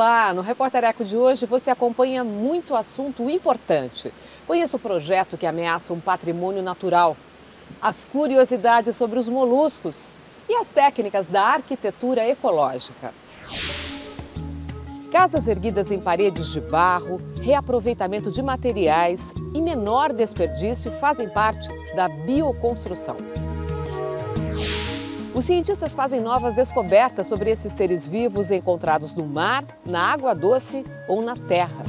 Olá, no Repórter Eco de hoje você acompanha muito assunto importante. Conheça o projeto que ameaça um patrimônio natural, as curiosidades sobre os moluscos e as técnicas da arquitetura ecológica. Casas erguidas em paredes de barro, reaproveitamento de materiais e menor desperdício fazem parte da bioconstrução. Os cientistas fazem novas descobertas sobre esses seres vivos encontrados no mar, na água doce ou na terra.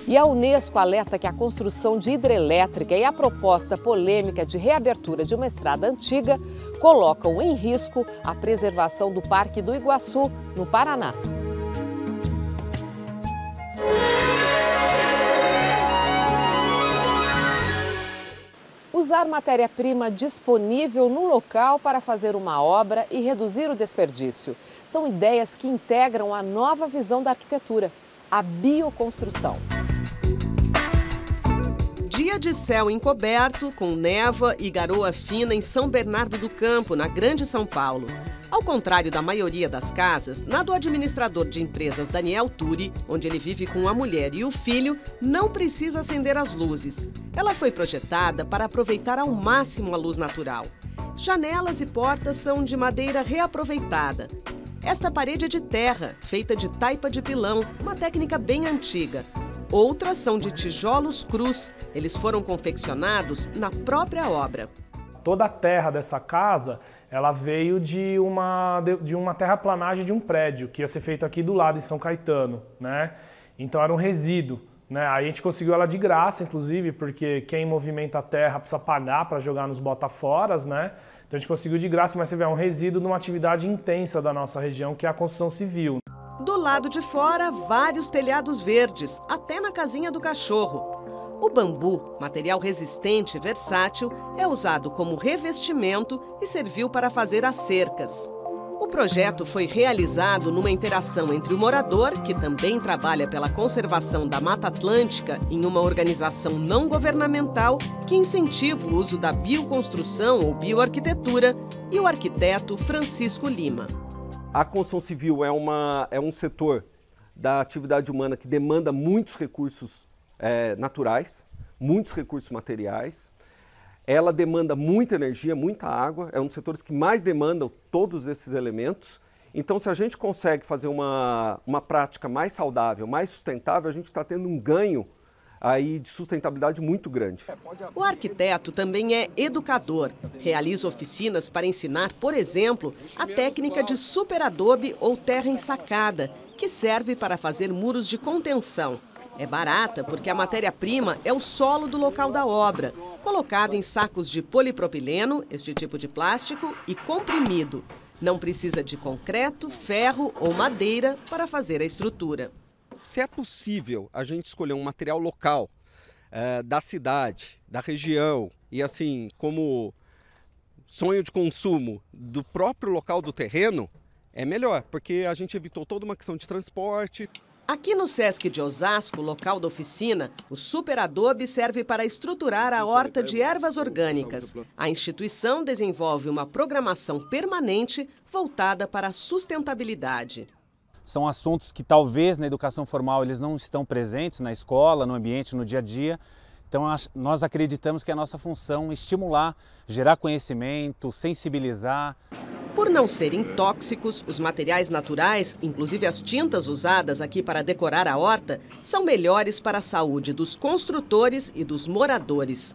E a Unesco alerta que a construção de hidrelétrica e a proposta polêmica de reabertura de uma estrada antiga colocam em risco a preservação do Parque do Iguaçu, no Paraná. Usar matéria-prima disponível no local para fazer uma obra e reduzir o desperdício. São ideias que integram a nova visão da arquitetura, a bioconstrução. Dia de céu encoberto, com névoa e garoa fina em São Bernardo do Campo, na Grande São Paulo. Ao contrário da maioria das casas, na do administrador de empresas Daniel Turi, onde ele vive com a mulher e o filho, não precisa acender as luzes. Ela foi projetada para aproveitar ao máximo a luz natural. Janelas e portas são de madeira reaproveitada. Esta parede é de terra, feita de taipa de pilão, uma técnica bem antiga. Outras são de tijolos crus. Eles foram confeccionados na própria obra. Toda a terra dessa casa, ela veio de uma terraplanagem de um prédio que ia ser feito aqui do lado, em São Caetano, né? Então era um resíduo, né? Aí a gente conseguiu ela de graça, inclusive, porque quem movimenta a terra precisa pagar para jogar nos botaforas, né? Então a gente conseguiu de graça, mas você vê, é um resíduo de uma atividade intensa da nossa região, que é a construção civil. Do lado de fora, vários telhados verdes, até na casinha do cachorro. O bambu, material resistente e versátil, é usado como revestimento e serviu para fazer as cercas. O projeto foi realizado numa interação entre o morador, que também trabalha pela conservação da Mata Atlântica em uma organização não governamental que incentiva o uso da bioconstrução ou bioarquitetura, e o arquiteto Francisco Lima. A construção civil é um setor da atividade humana que demanda muitos recursos naturais, muitos recursos materiais. Ela demanda muita energia, muita água, é um dos setores que mais demandam todos esses elementos. Então, se a gente consegue fazer uma prática mais saudável, mais sustentável, a gente está tendo um ganho aí de sustentabilidade muito grande. O arquiteto também é educador. Realiza oficinas para ensinar, por exemplo, a técnica de superadobe ou terra ensacada, que serve para fazer muros de contenção. É barata porque a matéria-prima é o solo do local da obra, colocado em sacos de polipropileno, este tipo de plástico, e comprimido. Não precisa de concreto, ferro ou madeira para fazer a estrutura. Se é possível a gente escolher um material local, da cidade, da região, e assim, como sonho de consumo do próprio local do terreno, é melhor, porque a gente evitou toda uma questão de transporte. Aqui no Sesc de Osasco, local da oficina, o superadobe serve para estruturar a horta de ervas orgânicas. A instituição desenvolve uma programação permanente voltada para a sustentabilidade. São assuntos que talvez na educação formal eles não estão presentes na escola, no ambiente, no dia a dia. Então nós acreditamos que é a nossa função estimular, gerar conhecimento, sensibilizar. Por não serem tóxicos, os materiais naturais, inclusive as tintas usadas aqui para decorar a horta, são melhores para a saúde dos construtores e dos moradores.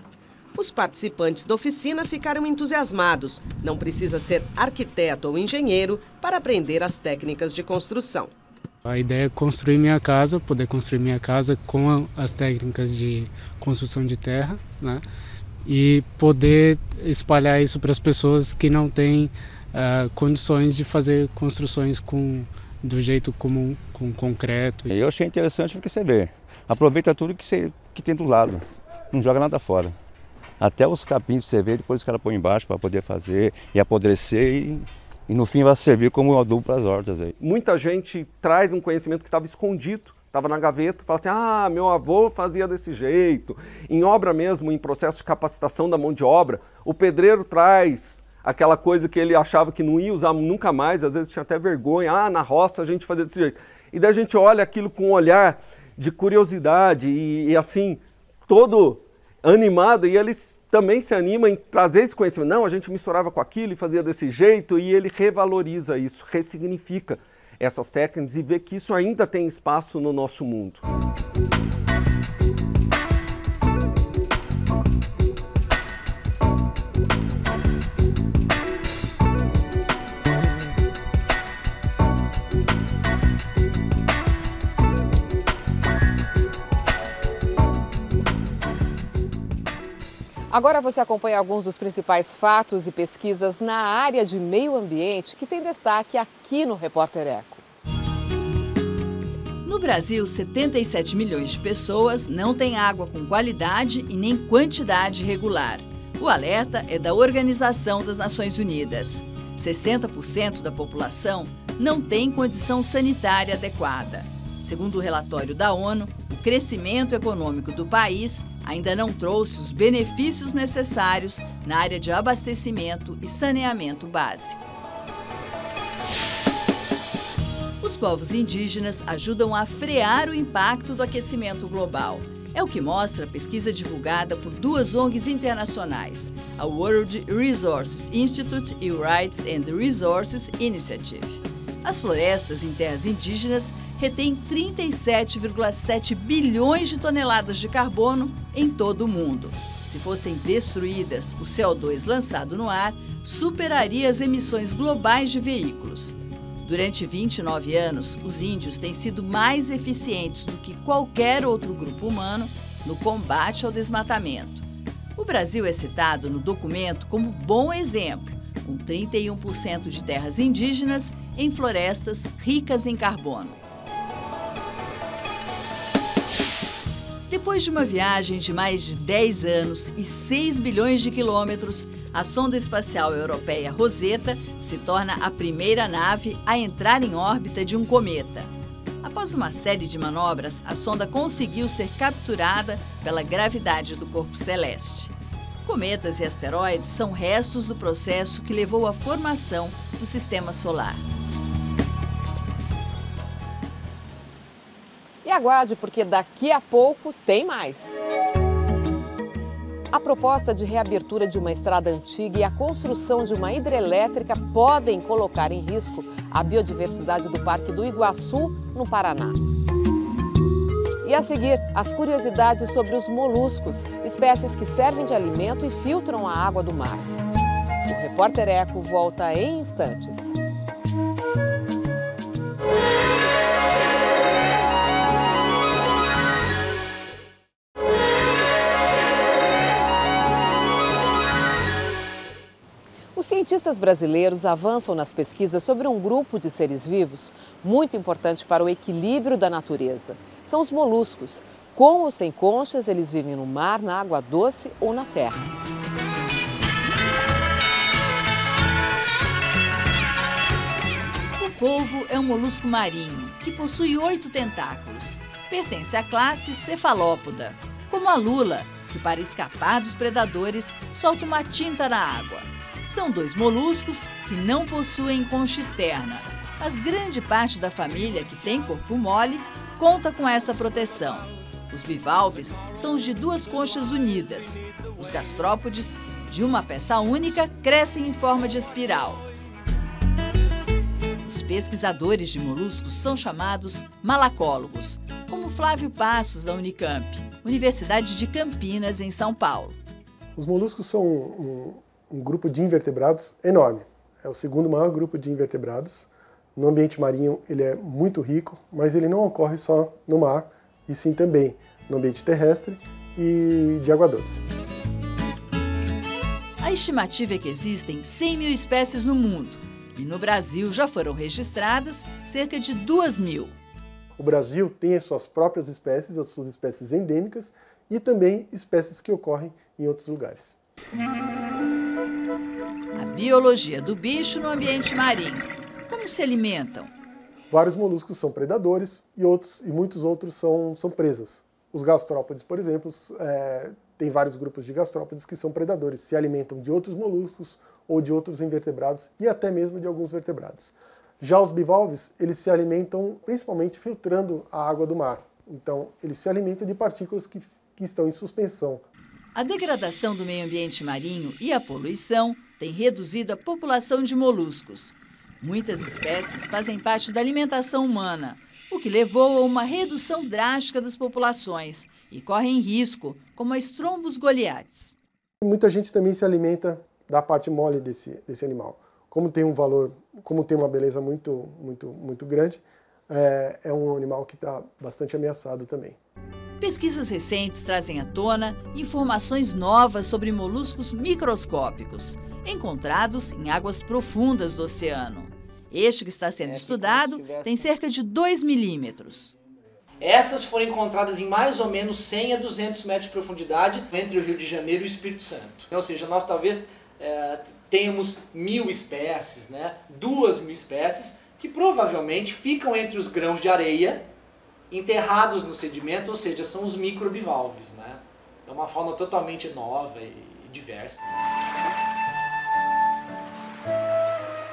Os participantes da oficina ficaram entusiasmados. Não precisa ser arquiteto ou engenheiro para aprender as técnicas de construção. A ideia é construir minha casa, poder construir minha casa com as técnicas de construção de terra, né? E poder espalhar isso para as pessoas que não têm condições de fazer construções do jeito comum, com concreto. Eu achei interessante porque você vê, aproveita tudo que tem do lado, não joga nada fora. Até os capins você vê, depois os caras põem embaixo para poder fazer e apodrecer e no fim vai servir como adubo para as hortas. Aí. Muita gente traz um conhecimento que estava escondido, estava na gaveta, fala assim, meu avô fazia desse jeito. Em obra mesmo, em processo de capacitação da mão de obra, o pedreiro traz aquela coisa que ele achava que não ia usar nunca mais, às vezes tinha até vergonha, na roça a gente fazia desse jeito. E daí a gente olha aquilo com um olhar de curiosidade e assim, todo animado, e eles também se animam em trazer esse conhecimento. Não, a gente misturava com aquilo e fazia desse jeito, e ele revaloriza isso, ressignifica essas técnicas e vê que isso ainda tem espaço no nosso mundo. Agora você acompanha alguns dos principais fatos e pesquisas na área de meio ambiente que tem destaque aqui no Repórter Eco. No Brasil, 77 milhões de pessoas não têm água com qualidade e nem quantidade regular. O alerta é da Organização das Nações Unidas. 60% da população não tem condição sanitária adequada. Segundo o relatório da ONU, o crescimento econômico do país ainda não trouxe os benefícios necessários na área de abastecimento e saneamento básico. Os povos indígenas ajudam a frear o impacto do aquecimento global. É o que mostra a pesquisa divulgada por duas ONGs internacionais, a World Resources Institute e o Rights and Resources Initiative. As florestas em terras indígenas retêm 37,7 bilhões de toneladas de carbono em todo o mundo. Se fossem destruídas, o CO2 lançado no ar superaria as emissões globais de veículos. Durante 29 anos, os índios têm sido mais eficientes do que qualquer outro grupo humano no combate ao desmatamento. O Brasil é citado no documento como bom exemplo, com 31% de terras indígenas em florestas ricas em carbono. Depois de uma viagem de mais de 10 anos e 6 bilhões de quilômetros, a sonda espacial europeia Rosetta se torna a primeira nave a entrar em órbita de um cometa. Após uma série de manobras, a sonda conseguiu ser capturada pela gravidade do corpo celeste. Cometas e asteroides são restos do processo que levou à formação do Sistema Solar. E aguarde, porque daqui a pouco tem mais. A proposta de reabertura de uma estrada antiga e a construção de uma hidrelétrica podem colocar em risco a biodiversidade do Parque do Iguaçu, no Paraná. E a seguir, as curiosidades sobre os moluscos, espécies que servem de alimento e filtram a água do mar. O Repórter Eco volta em instantes. Os cientistas brasileiros avançam nas pesquisas sobre um grupo de seres vivos muito importante para o equilíbrio da natureza. São os moluscos. Com ou sem conchas, eles vivem no mar, na água doce ou na terra. O polvo é um molusco marinho que possui 8 tentáculos. Pertence à classe cefalópoda, como a lula, que para escapar dos predadores solta uma tinta na água. São 2 moluscos que não possuem concha externa, mas grande parte da família que tem corpo mole conta com essa proteção. Os bivalves são os de 2 conchas unidas. Os gastrópodes, de uma peça única, crescem em forma de espiral. Os pesquisadores de moluscos são chamados malacólogos, como Flávio Passos, da Unicamp, Universidade de Campinas, em São Paulo. Os moluscos são um grupo de invertebrados enorme. É o segundo maior grupo de invertebrados. No ambiente marinho ele é muito rico, mas ele não ocorre só no mar, e sim também no ambiente terrestre e de água doce. A estimativa é que existem 100 mil espécies no mundo, e no Brasil já foram registradas cerca de 2.000. O Brasil tem as suas próprias espécies, as suas espécies endêmicas, e também espécies que ocorrem em outros lugares. A biologia do bicho no ambiente marinho. Como se alimentam? Vários moluscos são predadores e muitos outros são presas. Os gastrópodes, por exemplo, tem vários grupos de gastrópodes que são predadores, se alimentam de outros moluscos ou de outros invertebrados e até mesmo de alguns vertebrados. Já os bivalves, eles se alimentam principalmente filtrando a água do mar. Então, eles se alimentam de partículas que estão em suspensão. A degradação do meio ambiente marinho e a poluição têm reduzido a população de moluscos. Muitas espécies fazem parte da alimentação humana, o que levou a uma redução drástica das populações e correm risco, como as trombos goliates. Muita gente também se alimenta da parte mole desse animal. Como tem um valor, como tem uma beleza muito grande, é um animal que está bastante ameaçado também. Pesquisas recentes trazem à tona informações novas sobre moluscos microscópicos, encontrados em águas profundas do oceano. Este que está sendo estudado tem cerca de 2 milímetros. Essas foram encontradas em mais ou menos 100 a 200 metros de profundidade entre o Rio de Janeiro e o Espírito Santo. Ou seja, nós talvez tenhamos 1.000 espécies, 2.000 espécies, que provavelmente ficam entre os grãos de areia, enterrados no sedimento, ou seja, são os microbivalves. É uma fauna totalmente nova e diversa.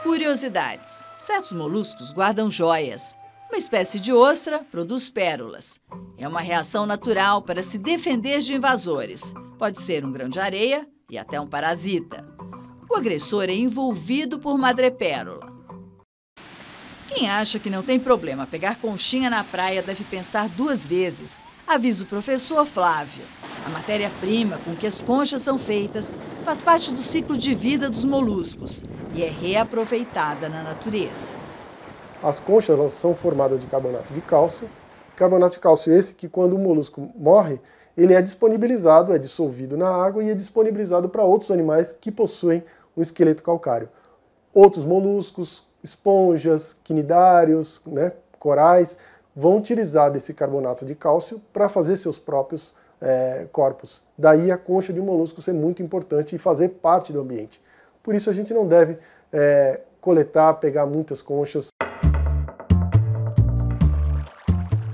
Curiosidades. Certos moluscos guardam joias. Uma espécie de ostra produz pérolas. É uma reação natural para se defender de invasores. Pode ser um grão de areia e até um parasita. O agressor é envolvido por madrepérola. Quem acha que não tem problema pegar conchinha na praia deve pensar 2 vezes, avisa o professor Flávio. A matéria-prima com que as conchas são feitas faz parte do ciclo de vida dos moluscos e é reaproveitada na natureza. As conchas elas são formadas de carbonato de cálcio. Carbonato de cálcio esse que quando o molusco morre, ele é disponibilizado, é dissolvido na água e é disponibilizado para outros animais que possuem um esqueleto calcário. Outros moluscos, esponjas, quinidários, corais, vão utilizar desse carbonato de cálcio para fazer seus próprios corpos. Daí a concha de um molusco ser muito importante e fazer parte do ambiente. Por isso a gente não deve coletar, pegar muitas conchas.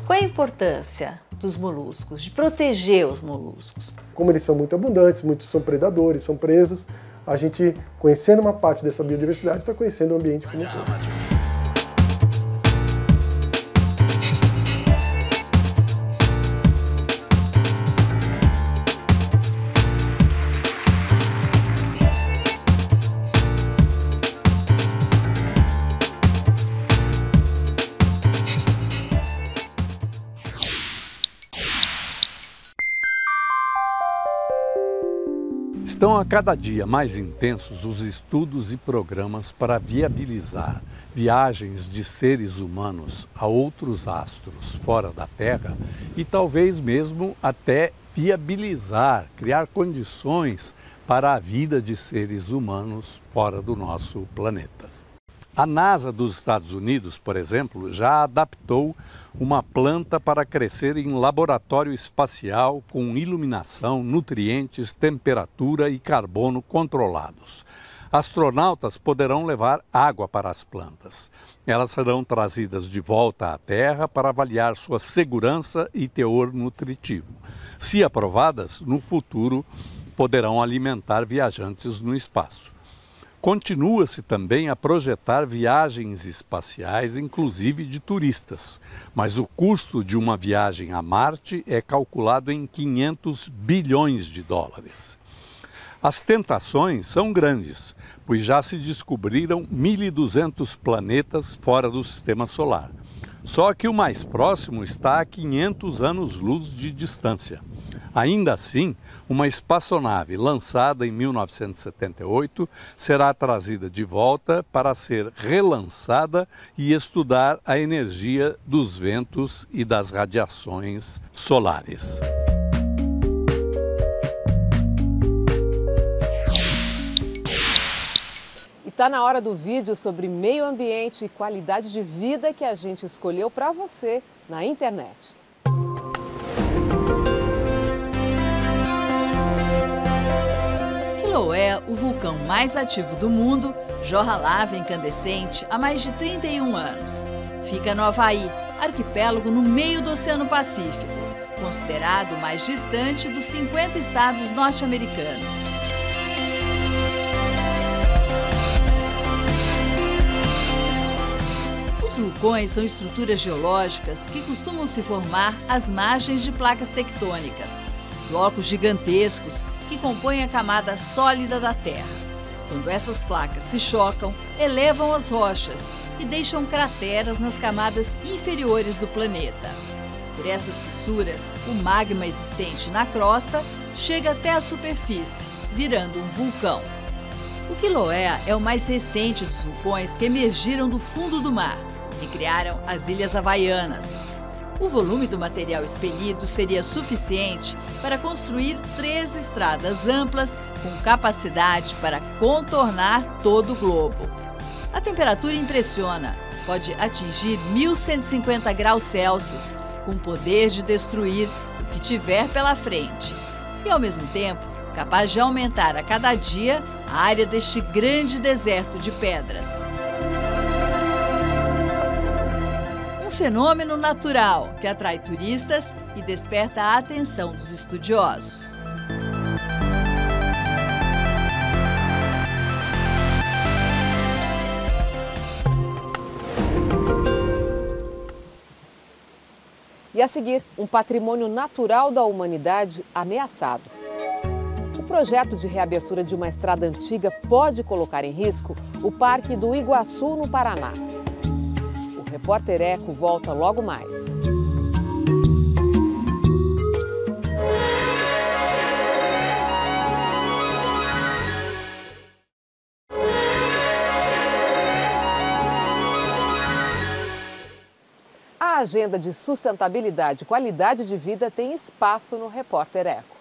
Qual a importância dos moluscos, de proteger os moluscos? Como eles são muito abundantes, muitos são predadores, são presas, a gente, conhecendo uma parte dessa biodiversidade, está conhecendo o ambiente como um todo. Estão a cada dia mais intensos os estudos e programas para viabilizar viagens de seres humanos a outros astros fora da Terra e talvez mesmo até viabilizar, criar condições para a vida de seres humanos fora do nosso planeta. A NASA dos Estados Unidos, por exemplo, já adaptou uma planta para crescer em laboratório espacial com iluminação, nutrientes, temperatura e carbono controlados. Astronautas poderão levar água para as plantas. Elas serão trazidas de volta à Terra para avaliar sua segurança e teor nutritivo. Se aprovadas, no futuro poderão alimentar viajantes no espaço. Continua-se também a projetar viagens espaciais, inclusive de turistas, mas o custo de uma viagem a Marte é calculado em 500 bilhões de dólares. As tentações são grandes, pois já se descobriram 1.200 planetas fora do Sistema Solar. Só que o mais próximo está a 500 anos-luz de distância. Ainda assim, uma espaçonave lançada em 1978 será trazida de volta para ser relançada e estudar a energia dos ventos e das radiações solares. E está na hora do vídeo sobre meio ambiente e qualidade de vida que a gente escolheu para você na internet. Kilauea, o vulcão mais ativo do mundo, jorra lava incandescente há mais de 31 anos. Fica no Havaí, arquipélago no meio do Oceano Pacífico. considerado o mais distante dos 50 estados norte-americanos. Os vulcões são estruturas geológicas que costumam se formar às margens de placas tectônicas, blocos gigantescos que compõem a camada sólida da Terra. Quando essas placas se chocam, elevam as rochas e deixam crateras nas camadas inferiores do planeta. Por essas fissuras, o magma existente na crosta chega até a superfície, virando um vulcão. O Kilauea é o mais recente dos vulcões que emergiram do fundo do mar e criaram as Ilhas Havaianas. O volume do material expelido seria suficiente para construir 3 estradas amplas com capacidade para contornar todo o globo. A temperatura impressiona, pode atingir 1150 graus Celsius, com poder de destruir o que tiver pela frente. E, ao mesmo tempo, capaz de aumentar a cada dia a área deste grande deserto de pedras. Um fenômeno natural que atrai turistas e desperta a atenção dos estudiosos. E a seguir, um patrimônio natural da humanidade ameaçado. O projeto de reabertura de uma estrada antiga pode colocar em risco o Parque do Iguaçu, no Paraná. O Repórter Eco volta logo mais. A agenda de sustentabilidade e qualidade de vida tem espaço no Repórter Eco.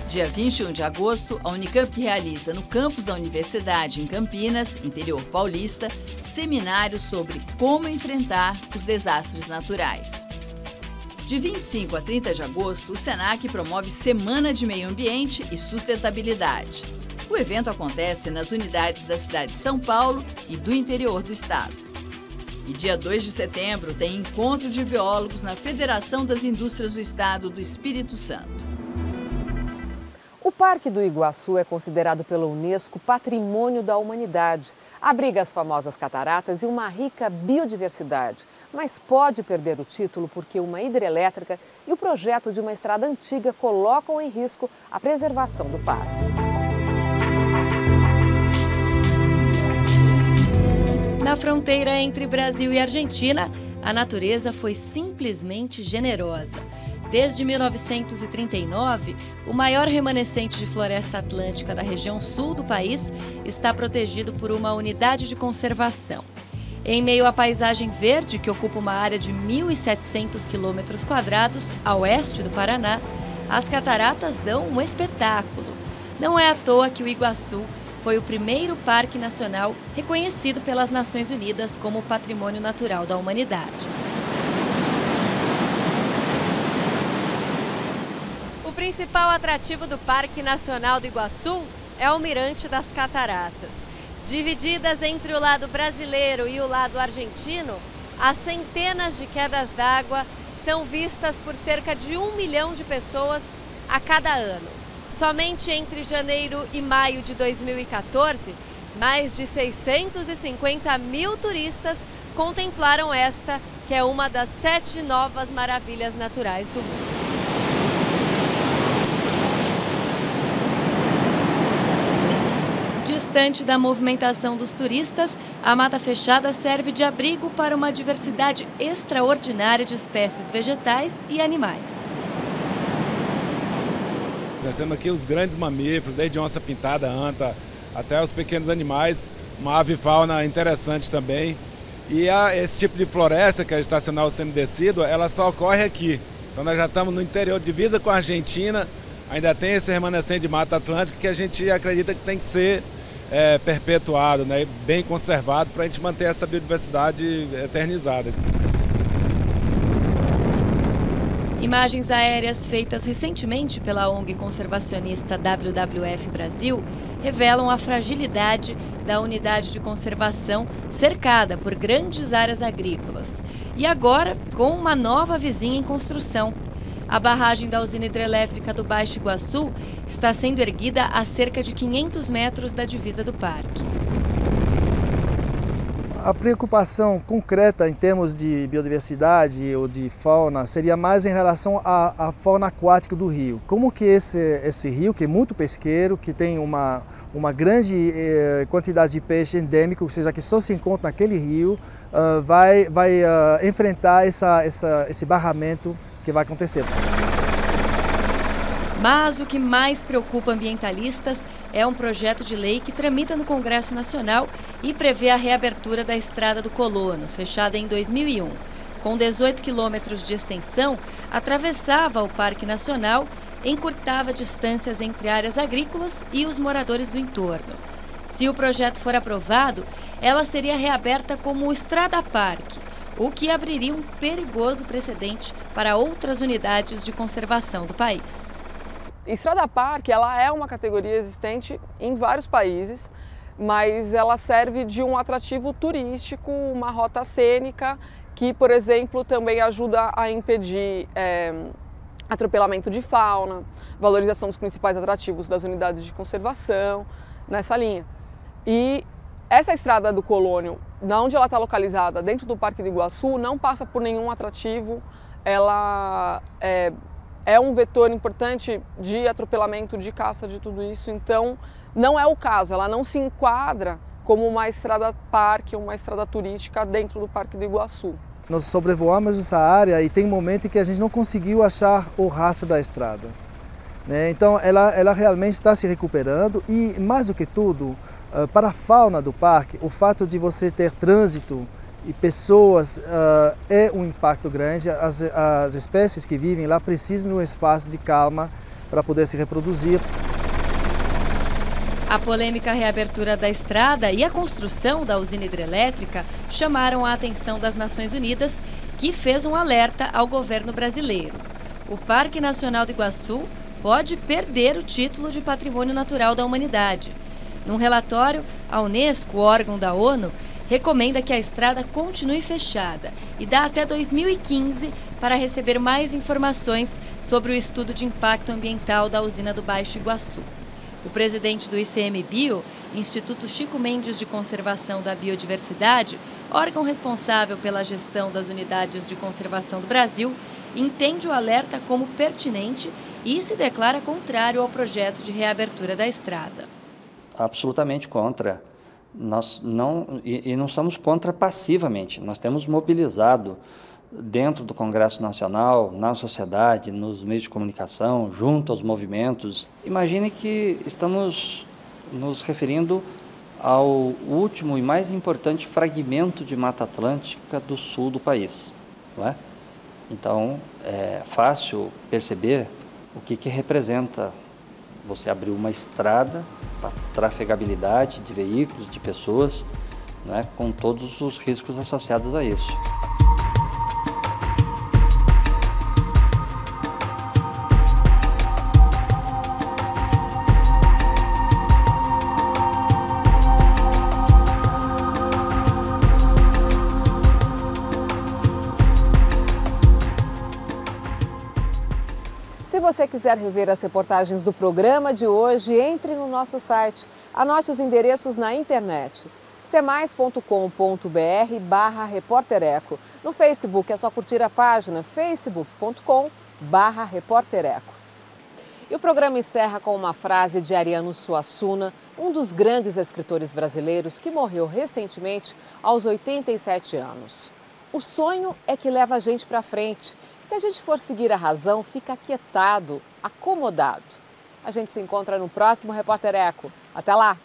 Dia 21 de agosto, a Unicamp realiza no campus da Universidade em Campinas, interior paulista, seminário sobre como enfrentar os desastres naturais. De 25 a 30 de agosto, o SENAC promove Semana de Meio Ambiente e Sustentabilidade. O evento acontece nas unidades da cidade de São Paulo e do interior do estado. E dia 2 de setembro tem encontro de biólogos na Federação das Indústrias do Estado do Espírito Santo. O Parque do Iguaçu é considerado pela Unesco Patrimônio da Humanidade. Abriga as famosas cataratas e uma rica biodiversidade, mas pode perder o título porque uma hidrelétrica e o projeto de uma estrada antiga colocam em risco a preservação do parque. Na fronteira entre Brasil e Argentina, a natureza foi simplesmente generosa. Desde 1939, o maior remanescente de floresta atlântica da região sul do país está protegido por uma unidade de conservação. Em meio à paisagem verde, que ocupa uma área de 1.700 km² a oeste do Paraná, as cataratas dão um espetáculo. Não é à toa que o Iguaçu foi o primeiro parque nacional reconhecido pelas Nações Unidas como Patrimônio Natural da Humanidade. O principal atrativo do Parque Nacional do Iguaçu é o Mirante das Cataratas. Divididas entre o lado brasileiro e o lado argentino, as centenas de quedas d'água são vistas por cerca de 1 milhão de pessoas a cada ano. Somente entre janeiro e maio de 2014, mais de 650 mil turistas contemplaram esta, que é uma das 7 novas maravilhas naturais do mundo. Distante da movimentação dos turistas, a Mata Fechada serve de abrigo para uma diversidade extraordinária de espécies vegetais e animais. Nós temos aqui os grandes mamíferos, desde onça pintada, anta, até os pequenos animais, uma avifauna interessante também. E esse tipo de floresta, que é estacional semidecídua, ela só ocorre aqui. Então nós já estamos no interior, divisa com a Argentina, ainda tem esse remanescente de Mata Atlântica que a gente acredita que tem que ser perpetuado, né, bem conservado, para a gente manter essa biodiversidade eternizada. Imagens aéreas feitas recentemente pela ONG conservacionista WWF Brasil revelam a fragilidade da unidade de conservação cercada por grandes áreas agrícolas. E agora, com uma nova vizinha em construção. A barragem da usina hidrelétrica do Baixo Iguaçu está sendo erguida a cerca de 500 metros da divisa do parque. A preocupação concreta em termos de biodiversidade ou de fauna seria mais em relação à fauna aquática do rio. Como que esse rio, que é muito pesqueiro, que tem uma grande quantidade de peixe endêmico, ou seja, que só se encontra naquele rio, vai enfrentar esse barramento que vai acontecer. Mas o que mais preocupa ambientalistas é um projeto de lei que tramita no Congresso Nacional e prevê a reabertura da Estrada do Colono, fechada em 2001. Com 18 quilômetros de extensão, atravessava o Parque Nacional, encurtava distâncias entre áreas agrícolas e os moradores do entorno. Se o projeto for aprovado, ela seria reaberta como Estrada Parque, o que abriria um perigoso precedente para outras unidades de conservação do país. Estrada Parque, ela é uma categoria existente em vários países, mas ela serve de um atrativo turístico, uma rota cênica, que, por exemplo, também ajuda a impedir atropelamento de fauna, valorização dos principais atrativos das unidades de conservação, nessa linha. E essa Estrada do Colônio, onde ela está localizada, dentro do Parque do Iguaçu, não passa por nenhum atrativo, ela é um vetor importante de atropelamento, de caça, de tudo isso, então não é o caso, ela não se enquadra como uma estrada parque, uma estrada turística dentro do Parque do Iguaçu. Nós sobrevoamos essa área e tem um momento em que a gente não conseguiu achar o rastro da estrada, né? Então ela realmente está se recuperando e, mais do que tudo, para a fauna do parque, o fato de você ter trânsito e pessoas é um impacto grande. As espécies que vivem lá precisam de um espaço de calma para poder se reproduzir. A polêmica reabertura da estrada e a construção da usina hidrelétrica chamaram a atenção das Nações Unidas, que fez um alerta ao governo brasileiro. O Parque Nacional do Iguaçu pode perder o título de Patrimônio Natural da Humanidade. Num relatório, a Unesco, órgão da ONU, recomenda que a estrada continue fechada e dá até 2015 para receber mais informações sobre o estudo de impacto ambiental da usina do Baixo Iguaçu. O presidente do ICMBio, Instituto Chico Mendes de Conservação da Biodiversidade, órgão responsável pela gestão das unidades de conservação do Brasil, entende o alerta como pertinente e se declara contrário ao projeto de reabertura da estrada. Absolutamente contra. Nós não somos contra passivamente, nós temos mobilizado dentro do Congresso Nacional, na sociedade, nos meios de comunicação, junto aos movimentos. Imagine que estamos nos referindo ao último e mais importante fragmento de Mata Atlântica do sul do país, não é? Então, é fácil perceber o que representa você abrir uma estrada para trafegabilidade de veículos, de pessoas, né, com todos os riscos associados a isso. Se você quiser rever as reportagens do programa de hoje, entre no nosso site. Anote os endereços na internet. cmais.com.br/repórtereco. No Facebook é só curtir a página facebook.com/repórtereco. E o programa encerra com uma frase de Ariano Suassuna, um dos grandes escritores brasileiros que morreu recentemente aos 87 anos. O sonho é que leva a gente para frente. Se a gente for seguir a razão, fica aquietado, acomodado. A gente se encontra no próximo Repórter Eco. Até lá!